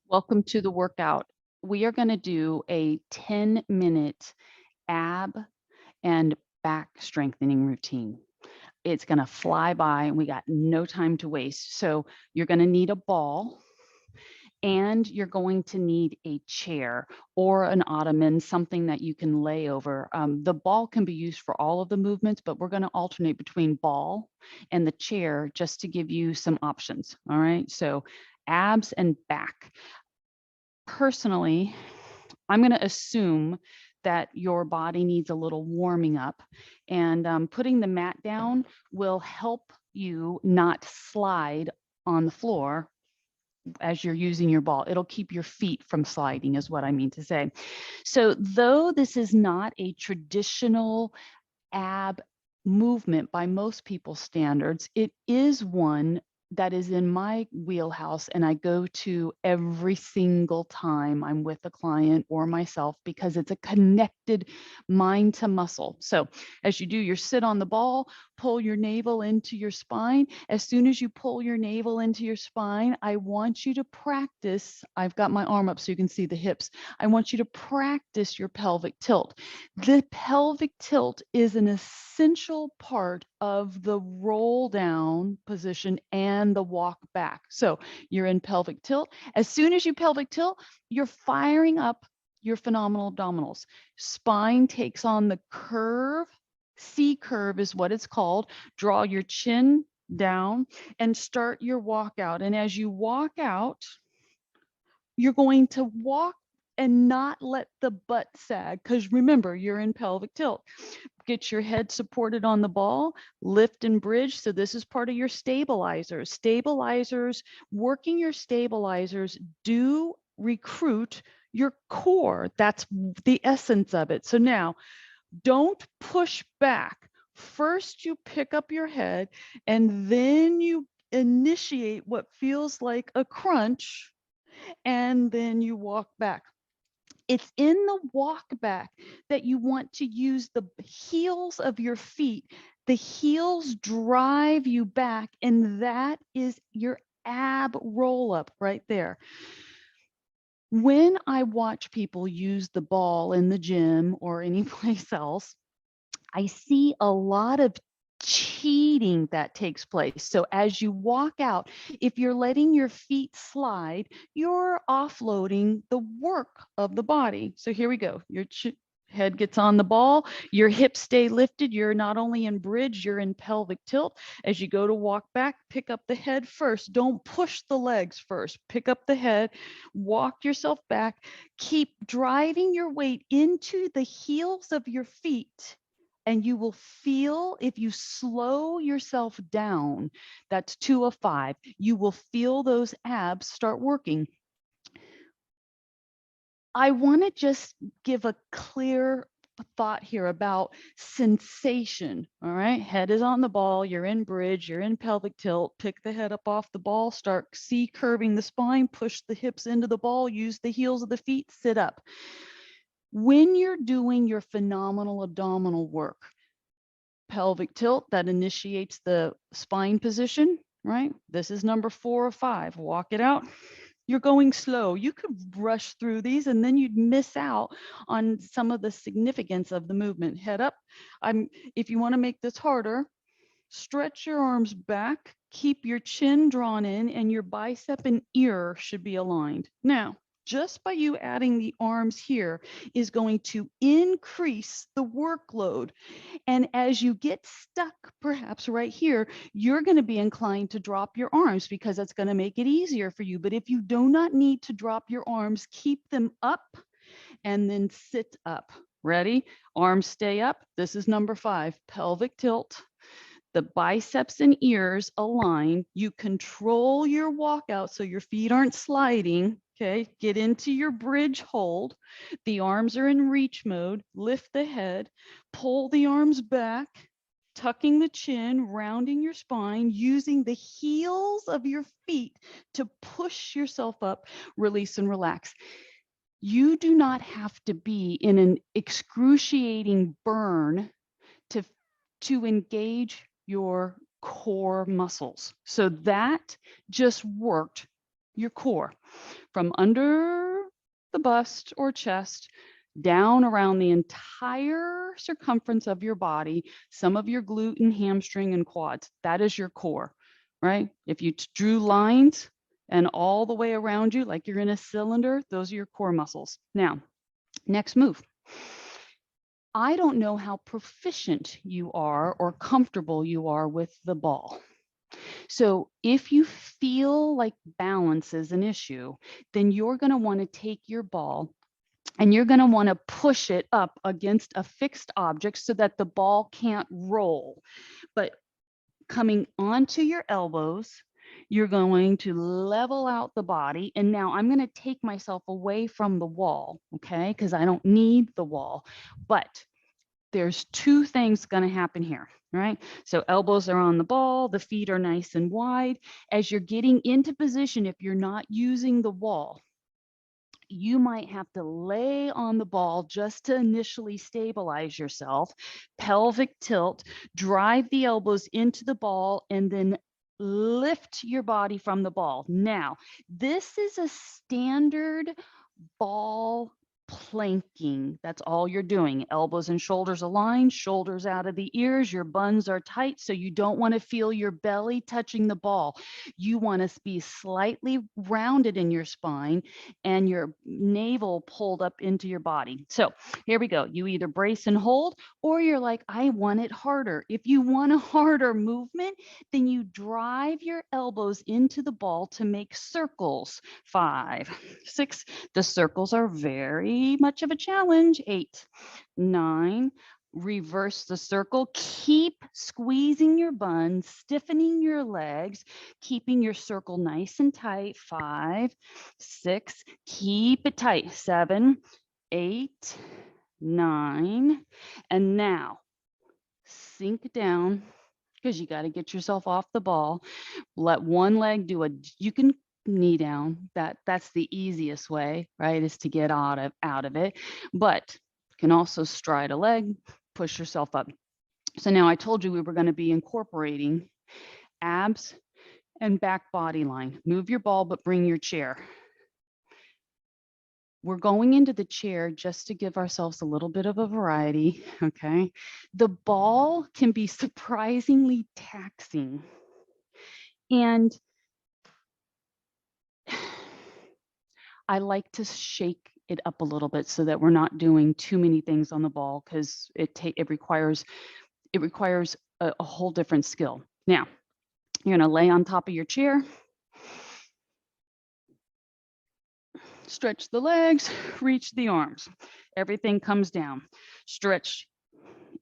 Welcome to the workout. We are going to do a 10-minute ab and back strengthening routine. It's going to fly by and we got no time to waste. So you're going to need a ball and you're going to need a chair or an ottoman, something that you can lay over. The ball can be used for all of the movements, but we're going to alternate between ball and the chair just to give you some options. All right. So abs and back. Personally, I'm going to assume that your body needs a little warming up, and putting the mat down will help you not slide on the floor as you're using your ball. It'll keep your feet from sliding, is what I mean to say. So, though this is not a traditional ab movement by most people's standards, it is one that is in my wheelhouse and I go to every single time I'm with a client or myself because it's a connected mind to muscle. So as you do your sit on the ball, pull your navel into your spine. As soon as you pull your navel into your spine, I want you to practice. I've got my arm up so you can see the hips. I want you to practice your pelvic tilt. The pelvic tilt is an essential part of the roll down position and the walk back. So you're in pelvic tilt. As soon as you pelvic tilt, you're firing up your phenomenal abdominals. Spine takes on the curve. C curve is what it's called. Draw your chin down and start your walk out. And as you walk out, you're going to walk and not let the butt sag, because remember, you're in pelvic tilt. Get your head supported on the ball, lift and bridge. So this is part of your stabilizers. Stabilizers, working your stabilizers do recruit your core. That's the essence of it. So now don't push back. First, you pick up your head and then you initiate what feels like a crunch and then you walk back. It's in the walk back that you want to use the heels of your feet. The heels drive you back, and that is your ab roll up right there. When I watch people use the ball in the gym or anyplace else, I see a lot of cheating that takes place. So as you walk out, if you're letting your feet slide, you're offloading the work of the body. So here we go. Your head gets on the ball, your hips stay lifted. You're not only in bridge, you're in pelvic tilt. As you go to walk back, pick up the head first. Don't push the legs first. Pick up the head, walk yourself back, keep driving your weight into the heels of your feet, and you will feel, if you slow yourself down, that's 2 of 5, you will feel those abs start working. I want to just give a clear thought here about sensation. All right. Head is on the ball. You're in bridge. You're in pelvic tilt. Pick the head up off the ball. Start C curving the spine. Push the hips into the ball. Use the heels of the feet. Sit up. When you're doing your phenomenal abdominal work, pelvic tilt, that initiates the spine position, right? This is number 4 or 5. Walk it out. You're going slow. You could rush through these and then you'd miss out on some of the significance of the movement. Head up. If you want to make this harder, stretch your arms back, keep your chin drawn in, and your bicep and ear should be aligned. Now, just by you adding the arms here is going to increase the workload. And as you get stuck, perhaps right here, you're going to be inclined to drop your arms because that's going to make it easier for you. But if you do not need to drop your arms, keep them up and then sit up. Ready? Arms stay up. This is number 5, pelvic tilt. The biceps and ears align. You control your walkout so your feet aren't sliding. Okay, get into your bridge hold. The arms are in reach mode. Lift the head, pull the arms back, tucking the chin, rounding your spine, using the heels of your feet to push yourself up, release and relax. You do not have to be in an excruciating burn to engage your core muscles. So that just worked your core, from under the bust or chest down around the entire circumference of your body, some of your glute and hamstring and quads. That is your core, right? If you drew lines and all the way around you, like you're in a cylinder, those are your core muscles. Now, next move. I don't know how proficient you are or comfortable you are with the ball. So if you feel like balance is an issue, then you're going to want to take your ball and you're going to want to push it up against a fixed object so that the ball can't roll. But coming onto your elbows, you're going to level out the body. And now I'm going to take myself away from the wall, okay? Because I don't need the wall. But there's two things going to happen here, right? So elbows are on the ball, the feet are nice and wide. As you're getting into position, if you're not using the wall, you might have to lay on the ball just to initially stabilize yourself, pelvic tilt, drive the elbows into the ball, and then lift your body from the ball. Now, this is a standard ball planking. That's all you're doing. Elbows and shoulders aligned, shoulders out of the ears, your buns are tight, so you don't want to feel your belly touching the ball. You want to be slightly rounded in your spine and your navel pulled up into your body. So here we go. You either brace and hold, or you're like, I want it harder. If you want a harder movement, then you drive your elbows into the ball to make circles. 5, 6, the circles are very much of a challenge. 8, 9, reverse the circle. Keep squeezing your buns, stiffening your legs, keeping your circle nice and tight. 5, 6, keep it tight. 7, 8, 9, and now sink down because you got to get yourself off the ball. Let one leg do you can knee down. That's the easiest way, right? Is to get out of it. But you can also stride a leg, push yourself up. So now I told you we were going to be incorporating abs and back body line. Move your ball, but bring your chair. We're going into the chair just to give ourselves a little bit of a variety, okay? The ball can be surprisingly taxing. And I like to shake it up a little bit so that we're not doing too many things on the ball because it requires a whole different skill. Now, you're gonna lay on top of your chair, stretch the legs, reach the arms. Everything comes down, stretch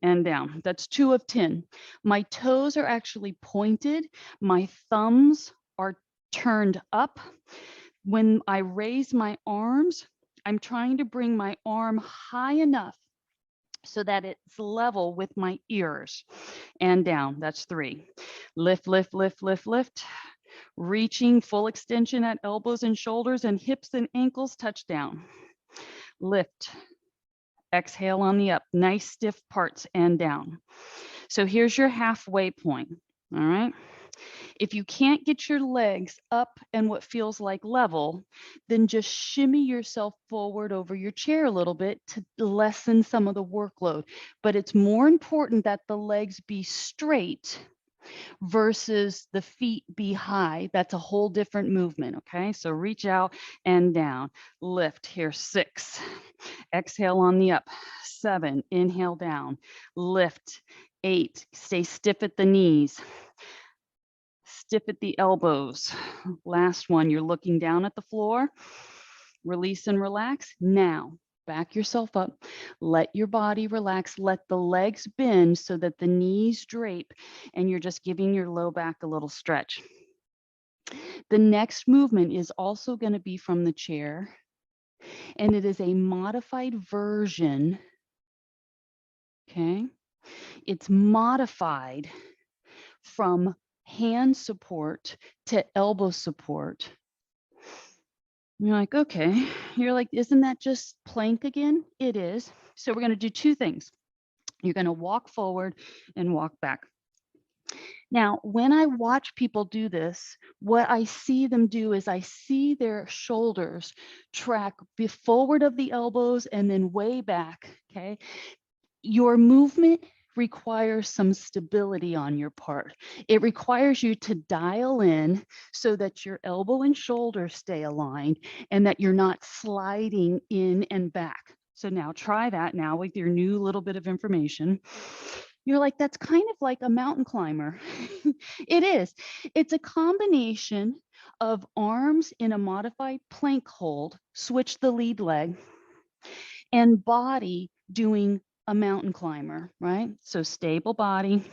and down. That's 2 of 10. My toes are actually pointed. My thumbs are turned up. When I raise my arms, I'm trying to bring my arm high enough so that it's level with my ears and down. That's 3. Lift, lift, lift, lift, lift. Reaching full extension at elbows and shoulders and hips and ankles touch down. Lift. Exhale on the up. Nice stiff parts and down. So here's your halfway point. All right. If you can't get your legs up and what feels like level, then just shimmy yourself forward over your chair a little bit to lessen some of the workload. But it's more important that the legs be straight versus the feet be high. That's a whole different movement, okay? So reach out and down. Lift here, 6. Exhale on the up, 7. Inhale down. Lift, 8. Stay stiff at the knees. Stiff at the elbows. Last one, you're looking down at the floor. Release and relax. Now, back yourself up. Let your body relax. Let the legs bend so that the knees drape and you're just giving your low back a little stretch. The next movement is also going to be from the chair, and it is a modified version. Okay. It's modified from hand support to elbow support. You're like, okay. You're like, isn't that just plank again? It is. So we're going to do 2 things. You're going to walk forward and walk back. Now, when I watch people do this, what I see them do is I see their shoulders track forward of the elbows and then way back, okay? Your movement requires some stability on your part. It requires you to dial in so that your elbow and shoulder stay aligned and that you're not sliding in and back. So now try that now with your new little bit of information. You're like, that's kind of like a mountain climber. It is. It's a combination of arms in a modified plank hold, switch the lead leg, and body doing a mountain climber, right? So stable body.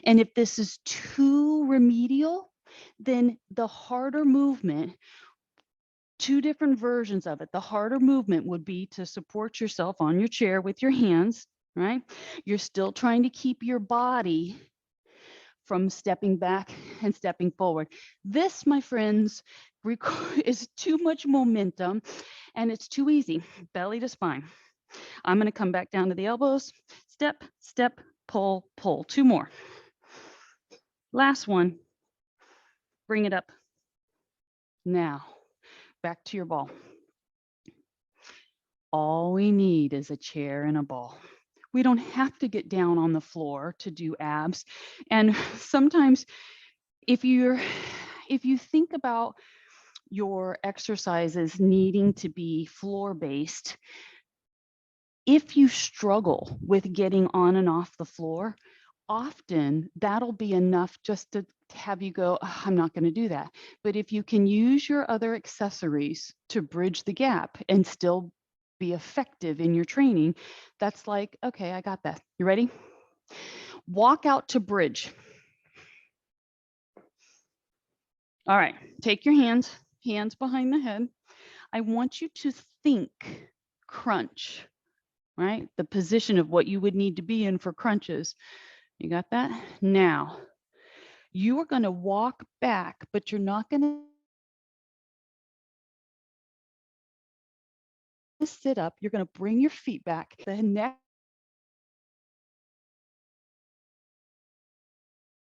And if this is too remedial, then the harder movement, two different versions of it, the harder movement would be to support yourself on your chair with your hands, right? You're still trying to keep your body from stepping back and stepping forward. This, my friends, is too much momentum and it's too easy, belly to spine. I'm going to come back down to the elbows, step, step, pull, pull. Two more. Last one. Bring it up. Now, back to your ball. All we need is a chair and a ball. We don't have to get down on the floor to do abs. And sometimes if you think about your exercises needing to be floor-based, if you struggle with getting on and off the floor, often that'll be enough just to have you go, "Oh, I'm not going to do that." But if you can use your other accessories to bridge the gap and still be effective in your training, that's like, okay, I got that. You ready? Walk out to bridge. All right, take your hands behind the head. I want you to think crunch, right? The position of what you would need to be in for crunches. You got that? Now, you are going to walk back, but you're not going to sit up. You're going to bring your feet back. The neck,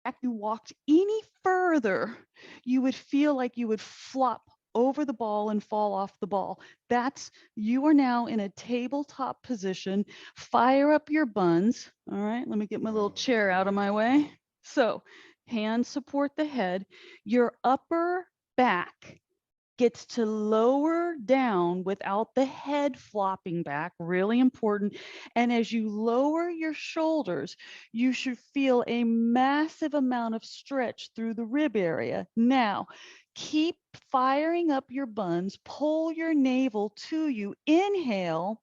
if you walked any further, you would feel like you would flop over the ball and fall off the ball. You are now in a tabletop position. Fire up your buns. All right, let me get my little chair out of my way. So hands support the head. Your upper back gets to lower down without the head flopping back, really important. And as you lower your shoulders, you should feel a massive amount of stretch through the rib area. Now, keep firing up your buns, pull your navel to you, inhale,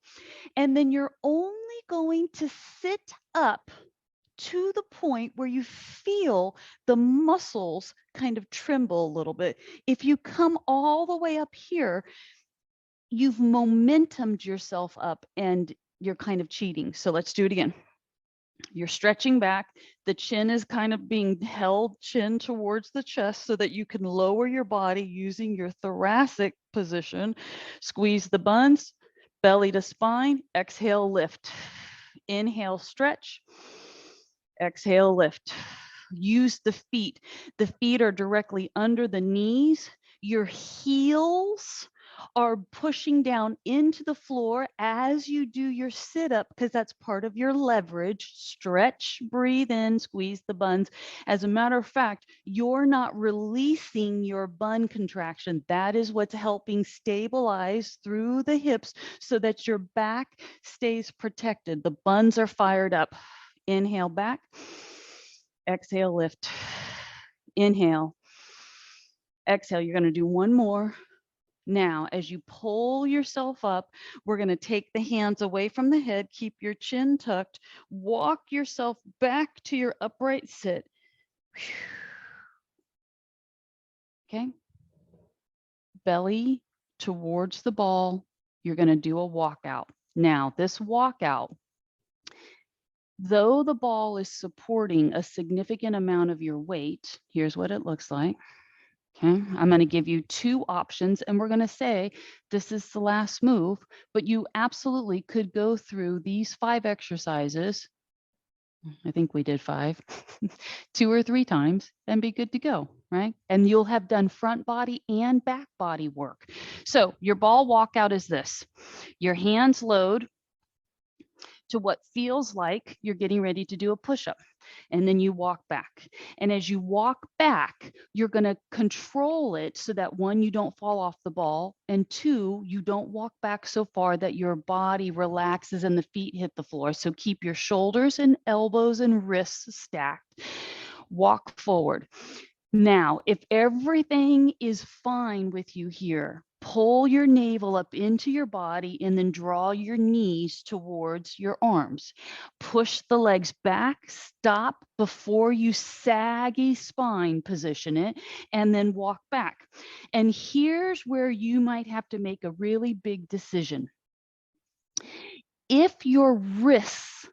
and then you're only going to sit up to the point where you feel the muscles kind of tremble a little bit. If you come all the way up here, you've momentumed yourself up and you're kind of cheating. So let's do it again. You're stretching back. The chin is kind of being held chin towards the chest so that you can lower your body using your thoracic position. Squeeze the buns, belly to spine. Exhale, lift. Inhale, stretch. Exhale, lift. Use the feet. The feet are directly under the knees. Your heels are pushing down into the floor as you do your sit up because that's part of your leverage. Stretch, breathe in, squeeze the buns. As a matter of fact, you're not releasing your bun contraction. That is what's helping stabilize through the hips so that your back stays protected. The buns are fired up. Inhale back, exhale, lift. Inhale, exhale. You're going to do one more. Now, as you pull yourself up, we're going to take the hands away from the head, keep your chin tucked, walk yourself back to your upright sit. Okay. Belly towards the ball. You're going to do a walkout. Now, this walkout, though the ball is supporting a significant amount of your weight, here's what it looks like. Okay, I'm going to give you two options and we're going to say this is the last move, but you absolutely could go through these 5 exercises I think we did 5, 2 or 3 times and be good to go, right? And you'll have done front body and back body work. So your ball walkout is this. Your hands load to what feels like you're getting ready to do a push-up, and then you walk back. And as you walk back, you're going to control it so that 1, you don't fall off the ball, and 2, you don't walk back so far that your body relaxes and the feet hit the floor. So keep your shoulders and elbows and wrists stacked. Walk forward. Now, if everything is fine with you here, pull your navel up into your body and then draw your knees towards your arms. Push the legs back, stop before you saggy spine position it, and then walk back. And here's where you might have to make a really big decision. If your wrists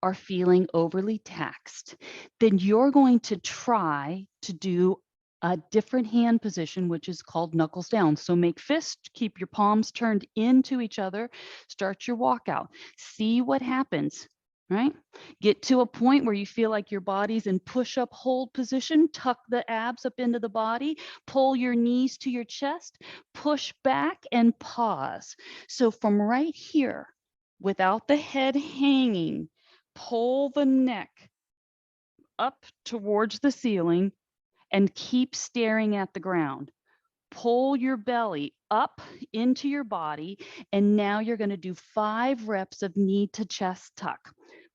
are feeling overly taxed, then you're going to try to do a different hand position, which is called knuckles down. So make fists, keep your palms turned into each other, start your walkout. See what happens, right? Get to a point where you feel like your body's in push-up hold position, tuck the abs up into the body, pull your knees to your chest, push back and pause. So from right here, without the head hanging, pull the neck up towards the ceiling and keep staring at the ground. Pull your belly up into your body, and now you're going to do 5 reps of knee to chest tuck.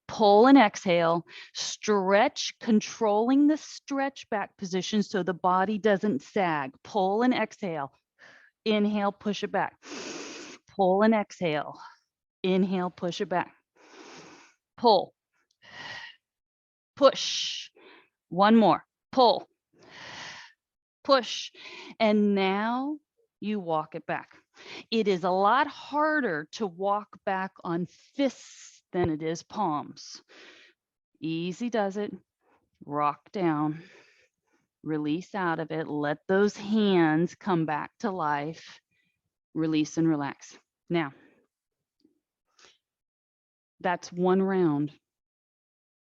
Pull and exhale, stretch, controlling the stretch back position so the body doesn't sag. Pull and exhale. Inhale, push it back. Pull and exhale. Inhale, push it back. Pull. Push. 1 more. Pull. Push. And now you walk it back. It is a lot harder to walk back on fists than it is palms. Easy does it. Rock down. Release out of it. Let those hands come back to life. Release and relax. Now, that's 1 round.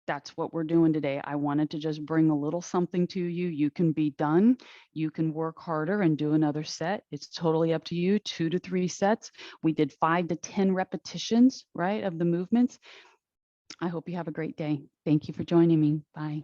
That's what we're doing today. I wanted to just bring a little something to you. You can be done. You can work harder and do another set. It's totally up to you. 2 to 3 sets. We did 5 to 10 repetitions, right, of the movements. I hope you have a great day. Thank you for joining me. Bye.